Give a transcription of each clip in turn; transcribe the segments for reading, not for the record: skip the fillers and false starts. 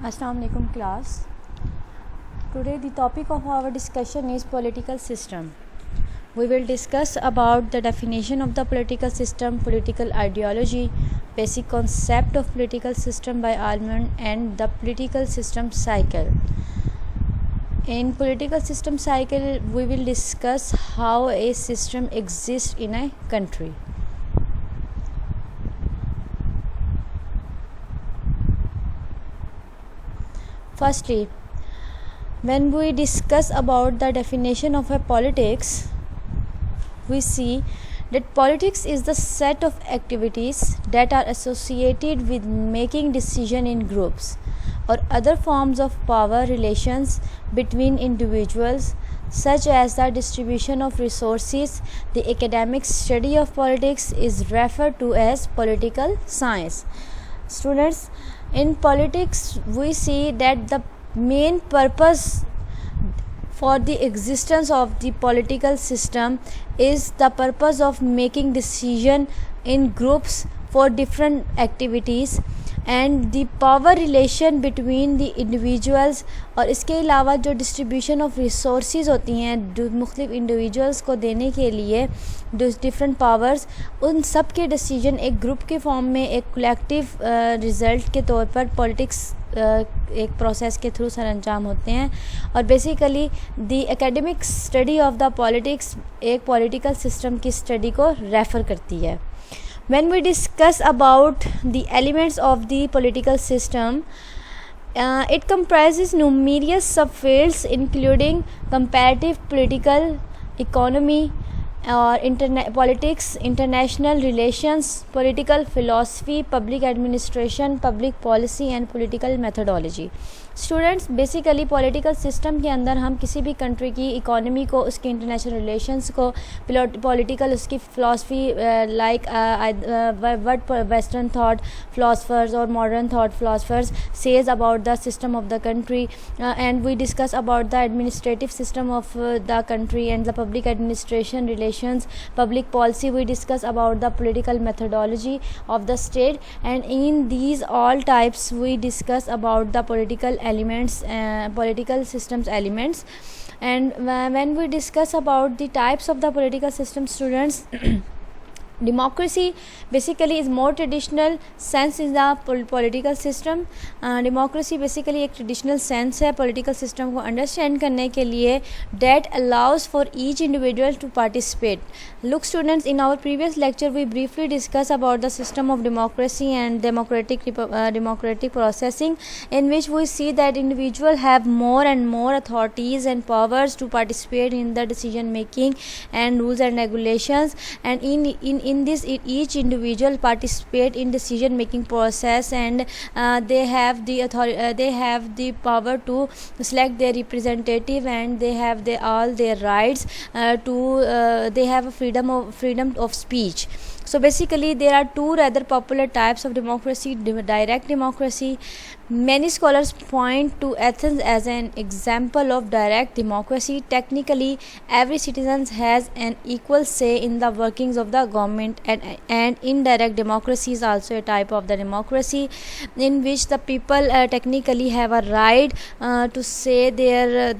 Assalamu alaikum class. Today the topic of our discussion is political system. We will discuss about the definition of the political system, political ideology, basic concept of political system by Almond, and the political system cycle. In political system cycle, we will discuss how a system exists in a country. Firstly, when we discuss about the definition of a politics, we see that politics is the set of activities that are associated with making decision in groups or other forms of power relations between individuals, such as the distribution of resources. The academic study of politics is referred to as political science. Students, in politics we see that the main purpose for the existence of the political system is the purpose of making decision in groups for different activities and the power relation between the individuals. और इसके अलावा जो distribution of resources होती हैं मुख्तलिफ individuals को देने के लिए डिफरेंट पावर्स, उन सब के डिसीजन एक ग्रुप के फॉर्म में एक कलेक्टिव रिज़ल्ट के तौर पर पॉलिटिक्स एक प्रोसेस के थ्रू सर अंजाम होते हैं. और basically the academic study of the politics एक पॉलिटिकल सिस्टम की स्टडी को रेफ़र करती है. When we discuss about the elements of the political system, it comprises numerous subfields including comparative political economy or politics, international relations, political philosophy, public administration, public policy and political methodology. Students, basically political system के अंदर हम किसी भी country की economy को, उसके international relations को, political उसकी philosophy like what western thought philosophers और modern thought philosophers says about the system of the country, and we discuss about the administrative system of the country and the public administration relations, public policy. We discuss about the political methodology of the state, and in these all types we discuss about the political elements, political systems elements. And when we discuss about the types of the political system, students, democracy basically is more traditional sense in the political system. Democracy basically एक traditional sense है political system को understand करने के लिए that allows for each individual to participate. Look students, in our previous lecture we briefly discussed about the system of democracy and democratic processing, in which we see that individuals have more and more authorities and powers to participate in the decision making and rules and regulations, and in this each individual participate in decision making process, and they have the authority, they have the power to select their representative, and they have all their rights they have a freedom of speech. So basically there are two rather popular types of democracy: direct democracy. Many scholars point to Athens as an example of direct democracy. Technically, every citizen has an equal say in the workings of the government, and indirect democracy is also a type of the democracy in which the people technically have a right to say their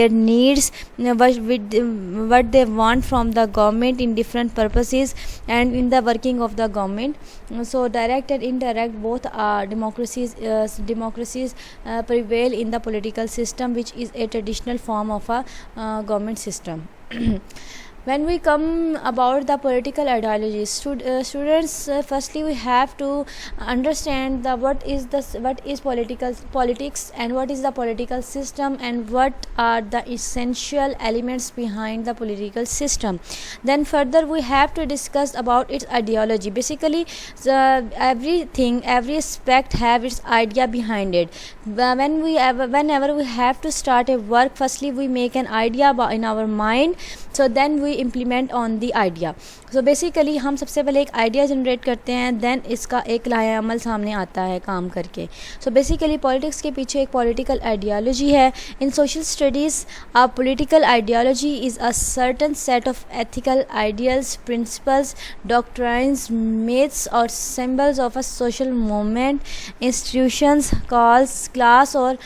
needs, what they want from the government in different purposes and in the working of the government. So direct and indirect both are democracies prevail in the political system, which is a traditional form of a government system. When we come about the political ideology, students, firstly we have to understand what is politics and what is the political system and what are the essential elements behind the political system. Then further we have to discuss about its ideology. Basically every aspect have its idea behind it. Whenever we have to start a work, firstly we make an idea in our mind, so then we implement on the idea. So basically हम सबसे पहले एक idea generate करते हैं, then इसका एक लाया अमल सामने आता है काम करके। सो बेसिकली पॉलिटिक्स के पीछे एक पॉलिटिकल आइडियोलॉजी है। In social studies a political ideology is a certain set of ethical ideals, principles, doctrines, myths और symbols of a social movement, institutions, calls, class और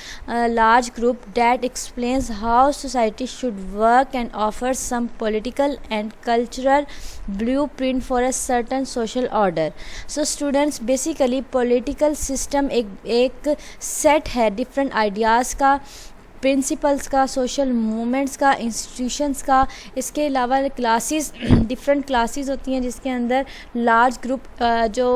large group that explains how society should work and offer some political and cultural blueprint for a certain social order. So students basically political system एक set है different ideas का, principles का, social movements का, institutions का। इसके अलावा classes, different classes होती हैं जिसके अंदर लार्ज ग्रुप जो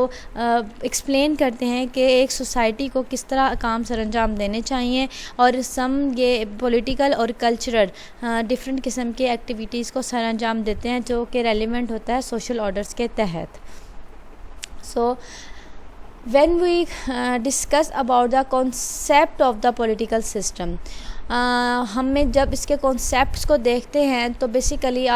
एक्सप्लेन करते हैं कि एक सोसाइटी को किस तरह काम सरअंजाम देने चाहिए, और सम ये पॉलिटिकल और कल्चरल डिफरेंट किस्म के एक्टिविटीज़ को सरअंजाम देते हैं जो कि रेलिवेंट होता है सोशल ऑर्डर्स के तहत। सो when we discuss about the concept of the political system, हमें जब इसके कॉन्सेप्ट्स को देखते हैं तो बेसिकली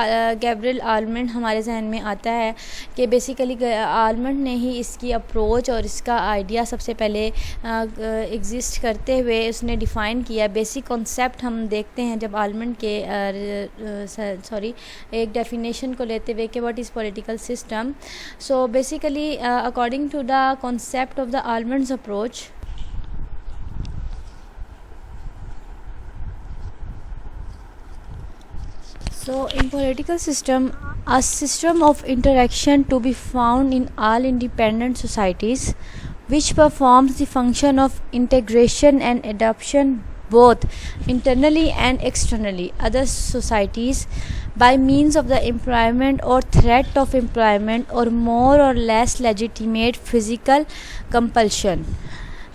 गैब्रियल आलमंड हमारे जहन में आता है कि बेसिकली आलमंड ने ही इसकी अप्रोच और इसका आइडिया सबसे पहले एग्जिस्ट करते हुए उसने डिफ़ाइन किया। बेसिक कॉन्सेप्ट हम देखते हैं जब आलमंड के एक डेफिनेशन को लेते हुए कि what is political system. So basically according to the concept of the Almond's approach, so in political system, a system of interaction to be found in all independent societies which performs the function of integration and adoption both internally and externally other societies by means of the employment or threat of employment or more or less legitimate physical compulsion.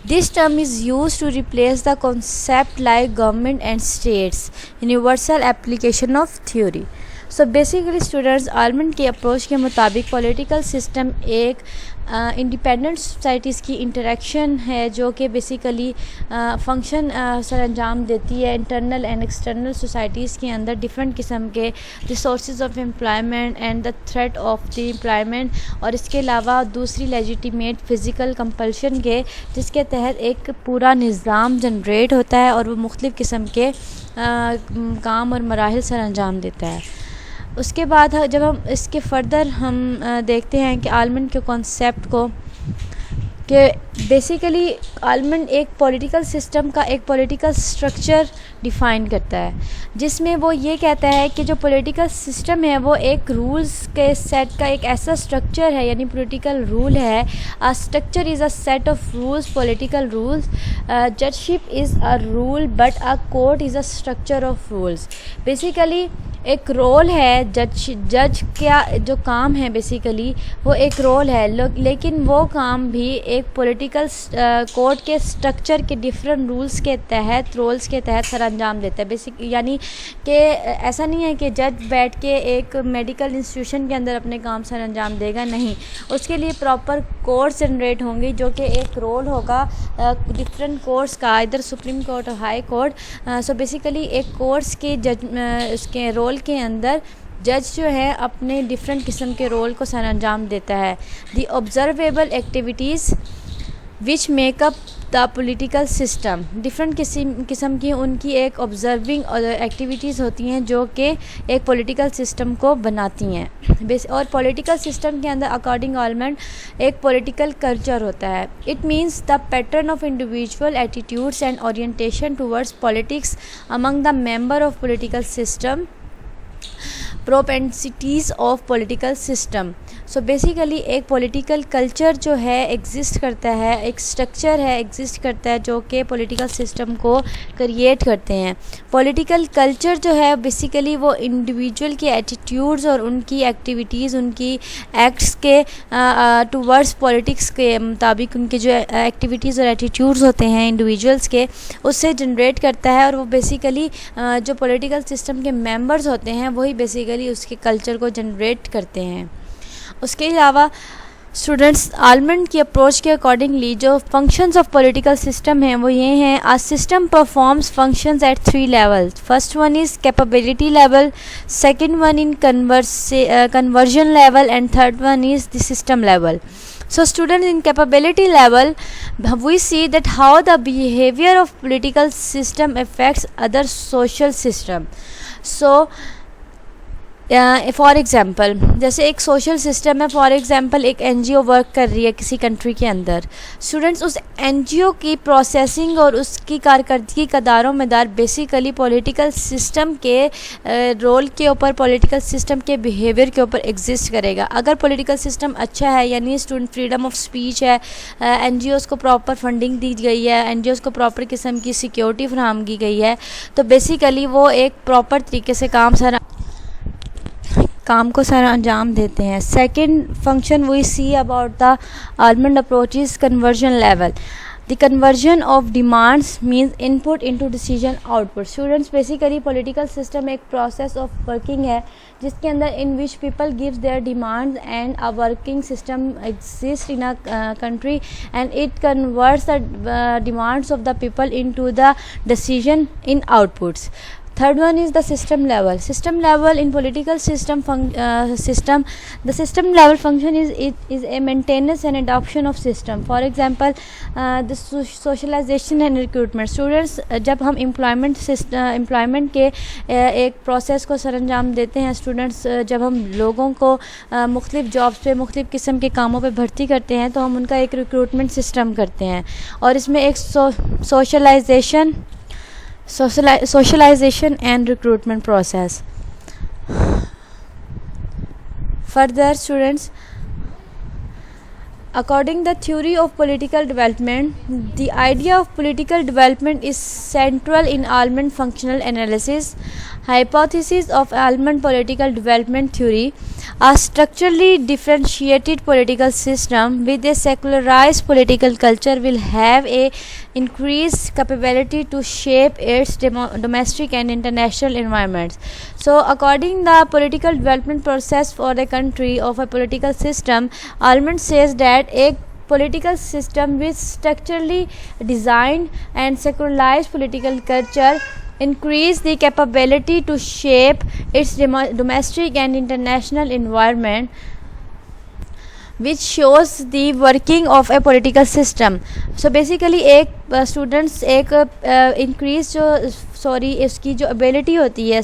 This term is used to replace the concept like government and states, universal application of theory. So basically students almond के approach के मुताबिक political system एक independent societies की interaction है जो कि basically function सरअंजाम देती है इंटरनल एंड एक्सटर्नल सोसाइटीज़ के अंदर डिफरेंट किस्म के resources of employment and the threat of the employment, और इसके अलावा दूसरी लेजिटिमेट फ़िज़िकल कंपल्शन के जिसके तहत एक पूरा निज़ाम जनरेट होता है और वो मुख्तलिफ़ किस्म के काम और मराहिल सरअंजाम देता है। उसके बाद जब हम इसके फर्दर हम देखते हैं कि आलमंड के कॉन्सेप्ट को कि बेसिकली आलमंड एक पॉलिटिकल सिस्टम का एक पॉलिटिकल स्ट्रक्चर डिफ़ाइन करता है जिसमें वो ये कहता है कि जो पॉलिटिकल सिस्टम है वो एक रूल्स के सेट का एक ऐसा स्ट्रक्चर है, यानी पॉलिटिकल रूल है। A structure is a set of rules, political rules. Judgeship is a rule but a court is a structure of rules. Basically एक रोल है जज का जो काम है बेसिकली वो एक रोल है, लेकिन वो काम भी एक पॉलिटिकल कोर्ट के स्ट्रक्चर के डिफरेंट रूल्स के तहत रोल्स के तहत सरअंजाम देता है। बेसिक यानी कि ऐसा नहीं है कि जज बैठ के एक मेडिकल इंस्टीट्यूशन के अंदर अपने काम सरअंजाम देगा, नहीं, उसके लिए प्रॉपर कोर्ट्स जनरेट होंगे जो कि एक रोल होगा डिफरेंट कोर्ट्स का, इधर सुप्रीम कोर्ट और हाई कोर्ट। सो बेसिकली एक कोर्ट्स के जज उसके रोल के अंदर जज जो है अपने डिफरेंट किस्म के रोल को सरअंजाम देता है। The observable activities which makeup the political system, different किस्म की उनकी एक ऑब्जर्विंग एक्टिविटीज़ होती हैं जो कि एक पॉलिटिकल सिस्टम को बनाती हैं। और पॉलिटिकल सिस्टम के अंदर अकॉर्डिंग आलमंड एक पॉलिटिकल कल्चर होता है। It means the pattern of individual attitudes and orientation towards politics among the member of political system, propensities of political system. So basically एक पॉलिटिकल कल्चर जो है exist करता है, एक स्ट्रक्चर है एग्जिस्ट करता है जो कि पॉलिटिकल सिस्टम को क्रिएट करते हैं। पॉलिटिकल कल्चर जो है बेसिकली वो इंडिविजुअल के एटीट्यूड्स और उनकी एक्टिविटीज़, उनकी एक्ट्स के टूवर्ड्स पॉलिटिक्स के मुताबिक उनके जो एक्टिविटीज़ और एटीट्यूड्स होते हैं इंडिविजुअल्स के, उससे जनरेट करता है। और वो बेसिकली जो पॉलिटिकल सिस्टम के मेंबर्स होते हैं वही बेसिकली उसके कल्चर को जनरेट करते हैं। उसके अलावा स्टूडेंट्स, आलमंड की अप्रोच के अकॉर्डिंगली जो फंक्शंस ऑफ पॉलिटिकल सिस्टम हैं वो ये हैं: a system performs functions at 3 levels. First one is capability level, second one in conversion level, and third one is the system level. So students, in capability level, we see that how the behavior of political system affects other social system. So for example, जैसे एक social system है, for example एक NGO work कर रही है किसी country के अंदर. स्टूडेंट्स, उस एनजीओ की प्रोसेसिंग और उसकी कारकर्दगी का दारोमदार बेसिकली पॉलिटिकल सिस्टम के रोल के ऊपर, पॉलिटिकल सिस्टम के बिहेवियर के ऊपर एग्जिस्ट करेगा. अगर पॉलिटिकल सिस्टम अच्छा है, यानी स्टूडेंट फ्रीडम ऑफ स्पीच है, एनजीओज़ को प्रॉपर फंडिंग दी गई है, एनजीओज़ को प्रॉपर किस्म की सिक्योरिटी फराहम की गई है, तो बेसिकली वो एक प्रॉपर तरीके से काम को सारा अंजाम देते हैं. Second function we see about the Almond approach is conversion level. The conversion of demands means input into decision output. Students, basically political system एक प्रोसेस ऑफ वर्किंग है जिसके अंदर in which people gives their demands and a working system exist in a country and it converts the demands of the people into the decision in outputs. Third one is the system level. System level in political system, the system level function is a maintenance and adoption of system. For example, the socialization and recruitment. Students, जब हम employment के एक process को सरअंजाम देते हैं, students जब हम लोगों को मुख्तलिफ जॉब्स पे, मुख्तलिफ किस्म के कामों पे भर्ती करते हैं, तो हम उनका एक recruitment system करते हैं और इसमें एक socialization and recruitment process. Further, students, according the theory of political development, the idea of political development is central in Almond functional analysis. Hypothesis of Almond political development theory: a structurally differentiated political system with a secularized political culture will have a increased capability to shape its domestic and international environments. So according the political development process for a country of a political system, Almond says that a political system with structurally designed and secularized political culture increase the capability to shape its domestic and international environment, which shows the working of a political system. So basically एक students एक increase इसकी जो ability होती है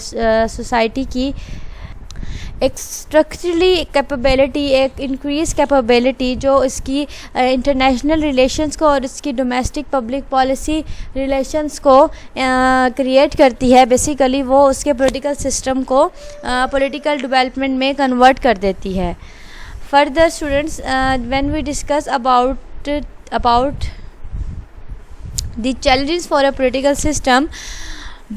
society की, एक structurally capability, एक increase capability जो इसकी इंटरनेशनल रिलेशंस को और इसकी डोमेस्टिक पब्लिक पॉलिसी रिलेशंस को क्रिएट करती है. बेसिकली वो उसके पॉलिटिकल सिस्टम को पॉलिटिकल डेवलपमेंट में कन्वर्ट कर देती है. Further students, when we discuss about the challenges for a political system,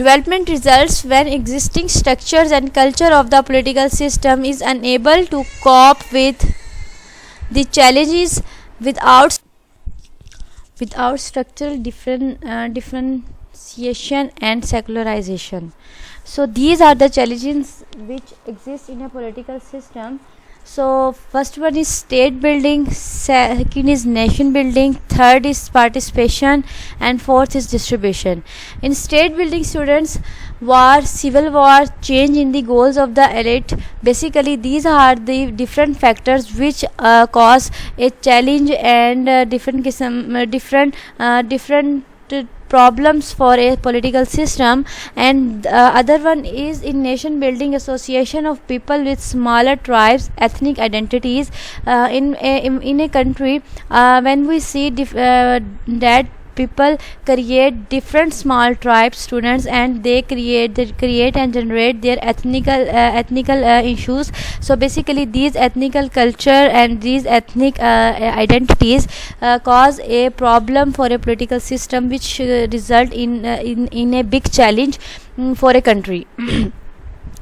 development results when existing structures and culture of the political system is unable to cope with the challenges without structural differentiation and secularization. So these are the challenges which exist in a political system. So first one is state building, second is nation building, third is participation, and fourth is distribution. In state building, students, war, civil war, change in the goals of the elite, basically these are the different factors which cause a challenge and different problems for a political system. And other one is in nation building, association of people with smaller tribes, ethnic identities in a country. When we see that people create different small tribes, students, and they create and generate their ethnical issues. So basically these ethnical culture and these ethnic identities cause a problem for a political system, which result in a big challenge for a country.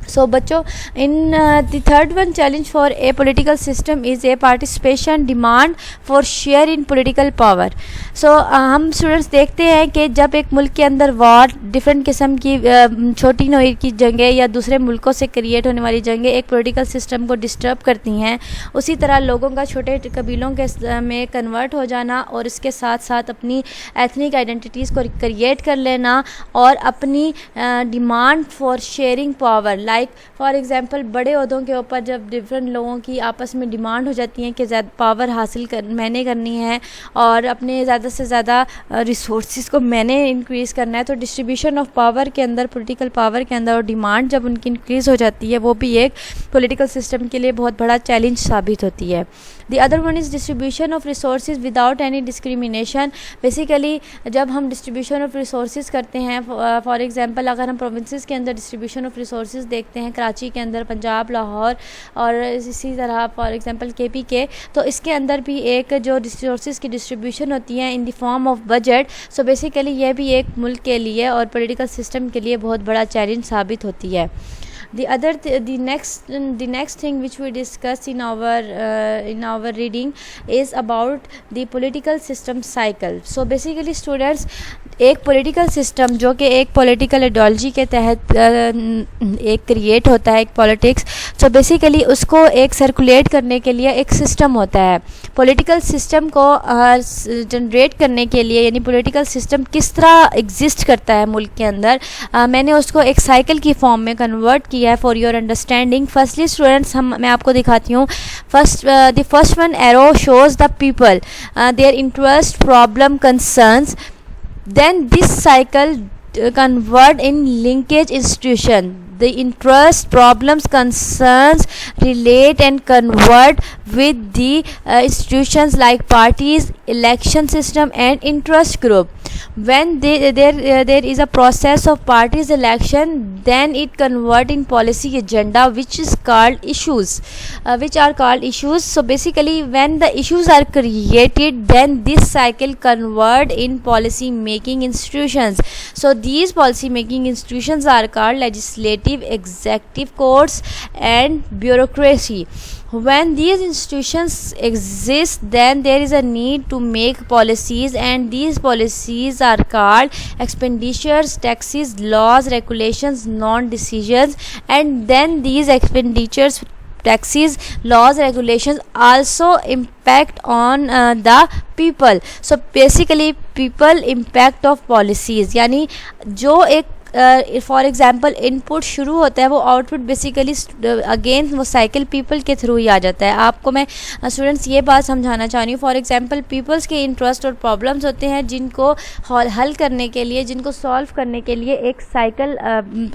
So बच्चों, in the third one challenge for a political system is a participation demand for share in political power. So हम students देखते हैं कि जब एक मुल्क के अंदर वॉर, डिफरेंट किस्म की छोटी नोई की जंगें या दूसरे मुल्कों से क्रिएट होने वाली जंगें एक पॉलिटिकल सिस्टम को डिस्टर्ब करती हैं, उसी तरह लोगों का छोटे कबीलों के में कन्वर्ट हो जाना और इसके साथ साथ अपनी एथनिक आइडेंटिटीज़ को क्रिएट कर लेना और अपनी demand for sharing power, like for example बड़े ओहदों के ऊपर जब डिफरेंट लोगों की आपस में डिमांड हो जाती है कि ज़्यादा पावर हासिल मैंने करनी है और अपने ज़्यादा से ज़्यादा रिसोर्सेज को मैंने इंक्रीज़ करना है, तो डिस्ट्रीब्यूशन ऑफ पावर के अंदर, पॉलिटिकल पावर के अंदर और डिमांड जब उनकी इंक्रीज़ हो जाती है, वो भी एक पॉलिटिकल सिस्टम के लिए बहुत बड़ा चैलेंज साबित होती है। The other one is distribution of resources without any discrimination. Basically जब हम डिस्ट्रीब्यूशन ऑफ रिसोर्सेज करते हैं, फॉर एग्जांपल अगर हम प्रोविंसेस के अंदर डिस्ट्रीब्यूशन ऑफ रिसोर्सेज देखते हैं, कराची के अंदर, पंजाब, लाहौर और इसी तरह फॉर एग्जांपल केपी के, तो इसके अंदर भी एक जो रिसोर्सेज की डिस्ट्रीब्यूशन होती है in the form of budget, so basically ये भी एक मुल्क के लिए और पॉलिटिकल सिस्टम के लिए बहुत बड़ा चैलेंज साबित होती है। The next thing which we discuss in our reading is about the political system cycle. So basically students, एक पॉलिटिकल सिस्टम जो कि एक पॉलिटिकल आइडियोलॉजी के तहत एक क्रिएट होता है, एक पॉलिटिक्स, तो बेसिकली उसको एक सर्कुलेट करने के लिए एक सिस्टम होता है। पॉलिटिकल सिस्टम को जनरेट करने के लिए, यानी पॉलिटिकल सिस्टम किस तरह एग्जिस्ट करता है मुल्क के अंदर, मैंने उसको एक साइकिल की फॉर्म में कन्वर्ट किया है for your understanding. Firstly students, मैं आपको दिखाती हूँ। The first one arrow shows the people, their interest, problem, concerns. Then this cycle convert in linkage institution. The interest, problems, concerns relate and convert with the institutions like parties, election system and interest group. When there is a process of parties election, then it convert in policy agenda which is called issues, which are called issues. So basically when the issues are created, then this cycle convert in policy making institutions. So these policy making institutions are called legislative, executive, courts and bureaucracy. When these institutions exist, then there is a need to make policies, and these policies are called expenditures, taxes, laws, regulations, non-decisions. And then these expenditures, taxes, laws, regulations also impact on the people. So basically people impact of policies, यानी जो एक for example input शुरू होता है, वो output basically again वो cycle people के through ही आ जाता है। आपको मैं स्टूडेंट्स ये बात समझाना चाह रही हूँ। फॉर एग्जांपल पीपल्स के इंटरेस्ट और प्रॉब्लम्स होते हैं जिनको हल करने के लिए, जिनको सॉल्व करने के लिए एक साइकिल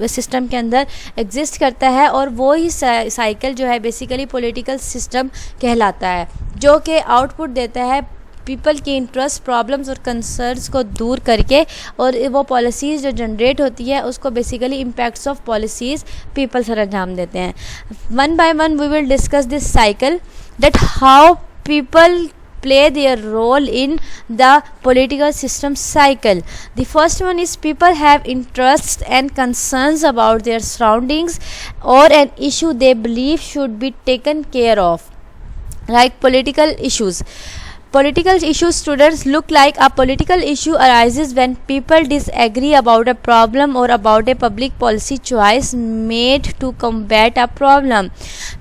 सिस्टम के अंदर एग्जिस्ट करता है, और वो ही साइकिल जो है बेसिकली पॉलिटिकल सिस्टम कहलाता है, जो कि आउटपुट देता है पीपल की इंटरेस्ट, प्रॉब्लम्स और कंसर्न्स को दूर करके, और वो पॉलिसीज़ जो जनरेट होती है उसको basically impacts of policies people सर अंजाम देते हैं। One by one we will discuss this cycle, that how people play their role in the political system cycle. The first one is people have interests and concerns about their surroundings or an issue they believe should be taken care of, like political issues. Political issues, students, look like a political issue arises when people disagree about a problem or about a public policy choice made to combat a problem.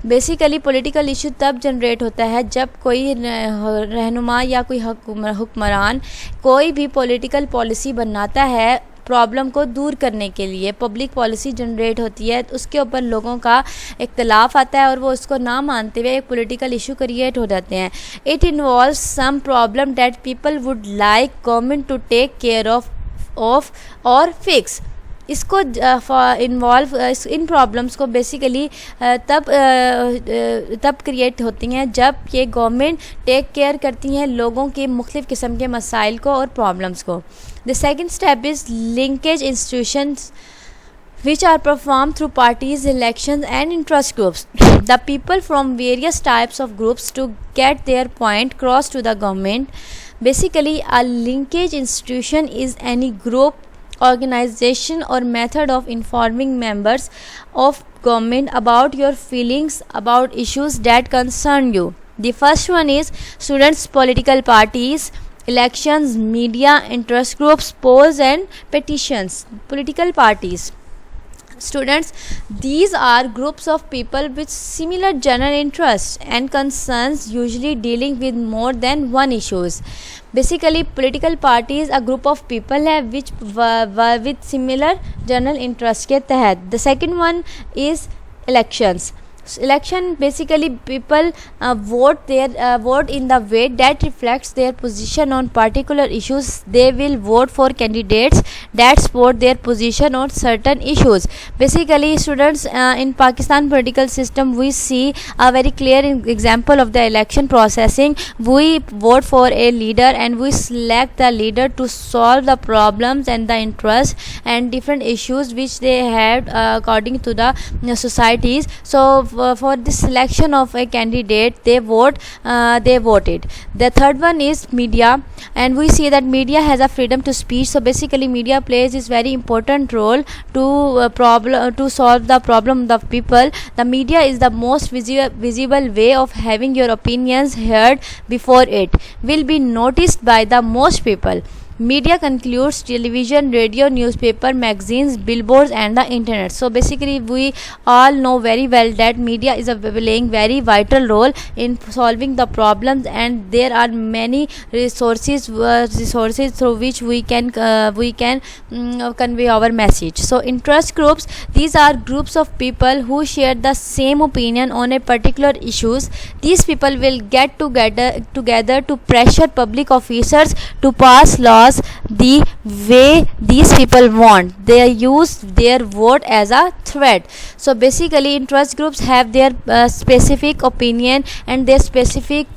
Basically political issue तब generate होता है जब कोई रहनुमा या कोई हुक्मरान कोई भी पॉलिटिकल पॉलिसी बनाता है प्रॉब्लम को दूर करने के लिए। पब्लिक पॉलिसी जनरेट होती है, उसके ऊपर लोगों का इख्तलाफ आता है और वो उसको ना मानते हुए एक पॉलिटिकल इशू क्रिएट हो जाते हैं। It involves some problem that people would like government to take care of और फिक्स। इसको इन्वॉल्व इन प्रॉब्लम्स को बेसिकली तब क्रिएट होती हैं जब ये गवर्नमेंट टेक केयर करती हैं लोगों के मुख्तलिफ़ किस्म के मसाइल को और प्रॉब्लम्स को। The second step is linkage institutions which are performed through parties, elections and interest groups. The people from various types of groups to get their point across to the government. Basically, a linkage institution is any group organization or method of informing members of government about your feelings about issues that concern you. The first one is students' political parties, elections, media, interest groups, polls, and petitions. Political parties. Students, these are groups of people with similar general interests and concerns, usually dealing with more than one issues. Basically, political parties a group of people है which with similar general interest के तहत. The second one is elections. Election, basically people vote in the way that reflects their position on particular issues. They will vote for candidates that support their position on certain issues. Basically, students, in Pakistan political system, we see a very clear example of the election processing. We vote for a leader and we select the leader to solve the problems and the interests and different issues which they have according to the societies. So for the selection of a candidate, they voted. The third one is media, and we see that media has a freedom to speech. So basically, media plays this very important role to solve the problem of people. The media is the most visible way of having your opinions heard before it will be noticed by the most people. Media concludes television, radio, newspaper, magazines, billboards, and the internet. So basically, we all know very well that media is playing very vital role in solving the problems, and there are many resources through which we can convey our message. So interest groups, these are groups of people who share the same opinion on a particular issues. These people will get together to pressure public officers to pass laws the way these people want. They use their vote as a threat. So basically, interest groups have their specific opinion and their specific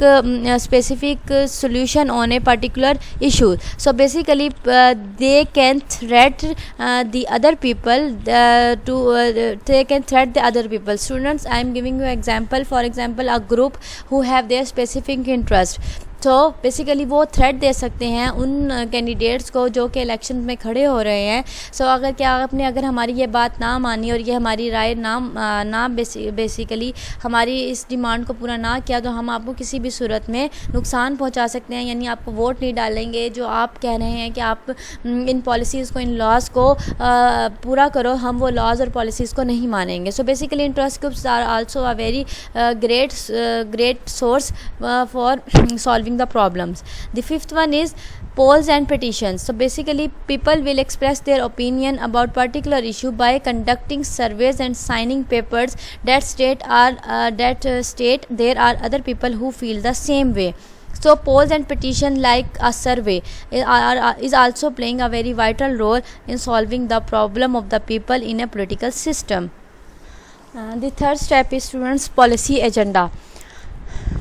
solution on a particular issue. So basically, they can threat the other people they can threat the other people. Students, I am giving you an example. For example, a group who have their specific interest. तो basically वो threat दे सकते हैं उन candidates को जो कि election में खड़े हो रहे हैं. सो अगर हमारी ये बात ना मानी और ये हमारी राय ना बेसिकली हमारी इस डिमांड को पूरा ना किया, तो हम आपको किसी भी सूरत में नुकसान पहुंचा सकते हैं. यानी आपको वोट नहीं डालेंगे. जो आप कह रहे हैं कि आप इन पॉलिसीज़ को, इन लॉज को पूरा करो, हम वो लॉज और पॉलिसीज़ को नहीं मानेंगे. So basically interest groups are also a very great source for solving the problems. The fifth one is polls and petitions. So basically, people will express their opinion about particular issue by conducting surveys and signing papers that state there are other people who feel the same way. So polls and petition, like a survey, is also playing a very vital role in solving the problem of the people in a political system. The third step is students' policy agenda.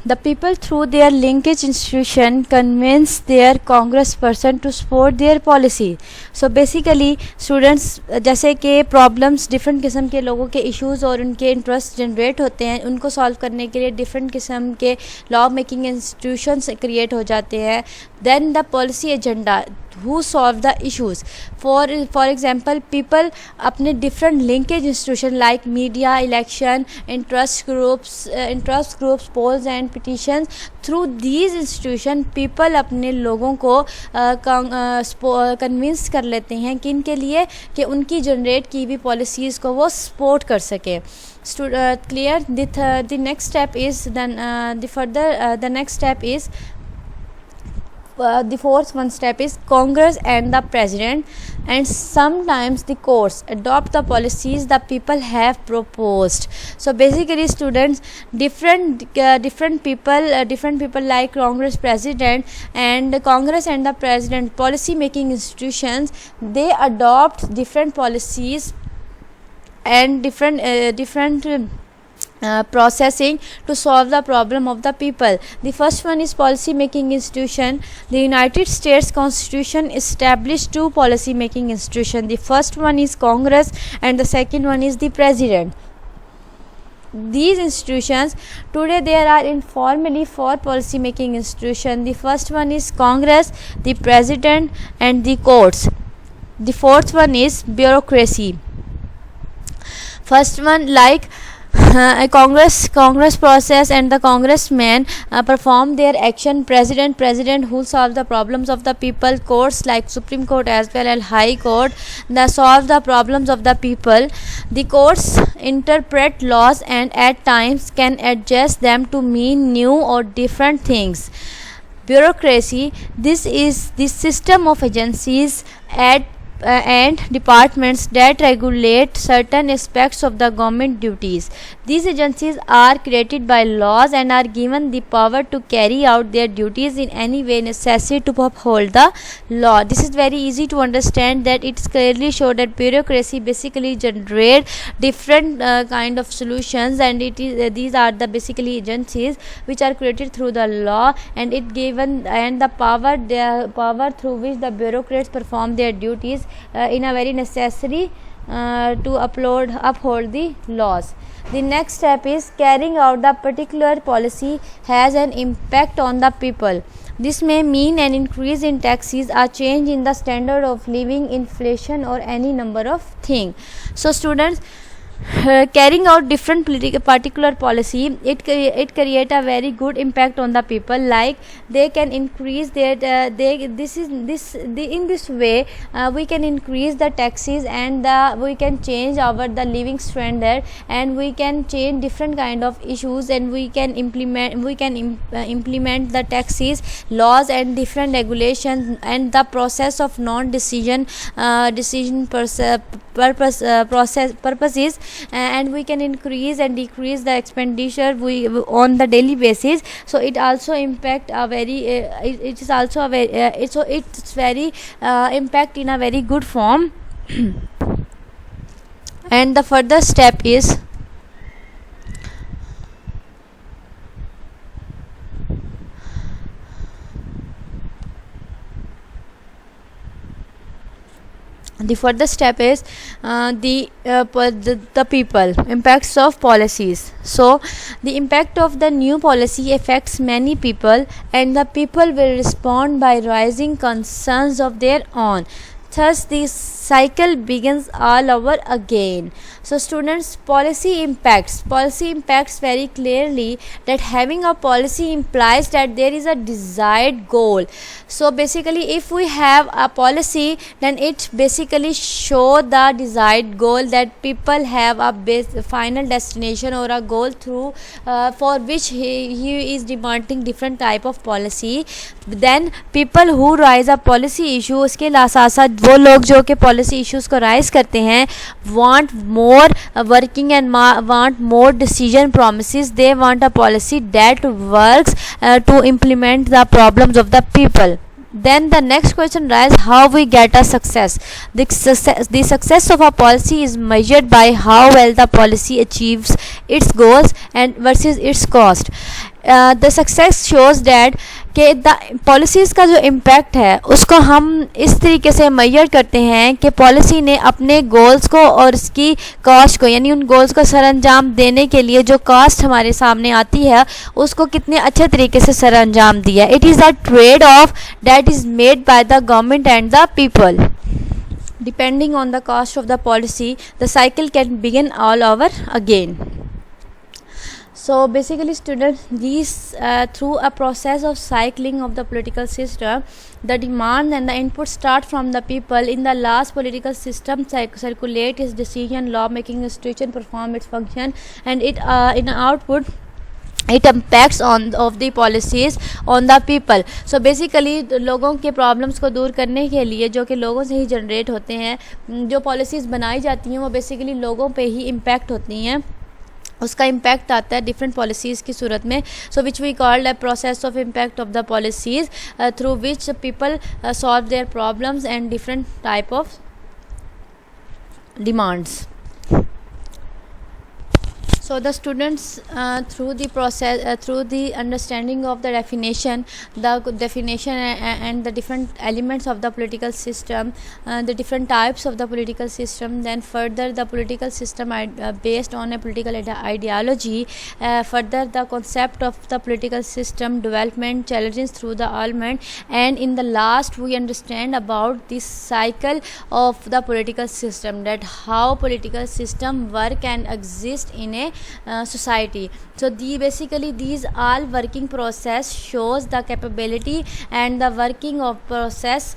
The people through their linkage institution convince their congressperson to support their policy. So basically, students, जैसे कि problems different किस्म के लोगों के issues और उनके interest generate होते हैं, उनको सॉल्व करने के लिए डिफरेंट किस्म के लॉ मेकिंग इंस्टीट्यूशंस क्रिएट हो जाते हैं. Then the policy agenda who solve the issues. For example, people अपने different linkage institution like media, election, interest groups, polls and petitions. Through these institution, people अपने लोगों को convince कर लेते हैं कि इनके लिए कि उनकी जनरेट की भी पॉलिसीज़ को वो सपोर्ट कर सके. Clear? The next step is the next step is the fourth one step is Congress and the President and sometimes the courts adopt the policies the people have proposed. So basically, students, different people like Congress President and the President, policy making institutions, they adopt different policies and different processing to solve the problem of the people. The first one is policy making institution. The United States Constitution established two policy making institutions. The first one is Congress and the second one is the President. These institutions, today there are informally four policy making institutions. The first one is Congress, the President and the courts. The fourth one is bureaucracy. First one, like a Congress process and the congressmen perform their action. President who solve the problems of the people. Courts like Supreme Court as well as High Court that solve the problems of the people. The courts interpret laws and at times can adjust them to mean new or different things. Bureaucracy, this is the system of agencies and departments that regulate certain aspects of the government duties. These agencies are created by laws and are given the power to carry out their duties in any way necessary to uphold the law. This is very easy to understand, that it's clearly shown that bureaucracy basically generate different kind of solutions, and it is these are the basically agencies which are created through the law, and it given and the power through which the bureaucrats perform their duties in a very necessary to uphold the laws. The next step is carrying out the particular policy has an impact on the people. This may mean an increase in taxes, a change in the standard of living, inflation, or any number of things. So students, carrying out different particular policy, it create a very good impact on the people, like they can increase their in this way we can increase the taxes, and we can change the living standard, and we can change different kind of issues, and we can implement the taxes, laws, and different regulations, and the process of non-decision purposes, and we can increase and decrease the expenditure on the daily basis. So it also impact a very it is also a very it's very impact in a very good form. And the further step is the people impacts of policies. So the impact of the new policy affects many people, and the people will respond by raising concerns of their own. Thus the cycle begins all over again. So students, policy impacts very clearly that having a policy implies that there is a desired goal. So basically, if we have a policy, then it basically show the desired goal, that people have a final destination or a goal through for which he is demanding different type of policy. Then people who raise a policy issue, उसके साथ साथ वो लोग जो कि policy issues को rise करते हैं, want more working and want more decision promises. They want a policy that works to implement the problems of the people. Then the next question arises, how we get a success. The success of a policy is measured by how well the policy achieves its goals and versus its cost. The success shows that कि the policies का जो impact है उसको हम इस तरीके से major करते हैं कि पॉलिसी ने अपने गोल्स को और उसकी कॉस्ट को, यानी उन गोल्स को सरअंजाम देने के लिए जो कॉस्ट हमारे सामने आती है उसको कितने अच्छे तरीके से सरअंजाम दिया. It is a trade off that is made by the government and the people. Depending on the cost of the policy, the cycle can begin all over again. So basically students, these through a process of cycling of the political system, the demand and the input start from the people. In the last political system circulate its decision, law making institution perform its function, and it in output it impacts on of the policies on the people. So basically लोगों के problems को दूर करने के लिए, जो कि लोगों से ही जनरेट होते हैं, जो पॉलिसीज़ बनाई जाती हैं वो बेसिकली लोगों पे ही इम्पैक्ट होती हैं, उसका इम्पैक्ट आता है डिफरेंट पॉलिसीज़ की सूरत में. So which we called a process of impact of the policies through which people solve their problems and different type of demands. So the students, through the process, through the understanding of the definition, and the different elements of the political system, the different types of the political system, then further the political system based on a political ideology, further the concept of the political system development, challenges through the element, and in the last we understand about this cycle of the political system, that how political system work and exist in a society. So basically these all working process shows the capability and the working of process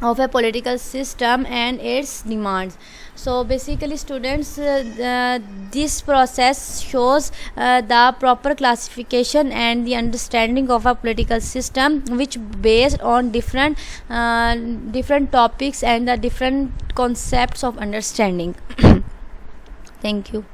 of a political system and its demands. So basically students, this process shows the proper classification and the understanding of a political system, which based on different topics and the different concepts of understanding. Thank you.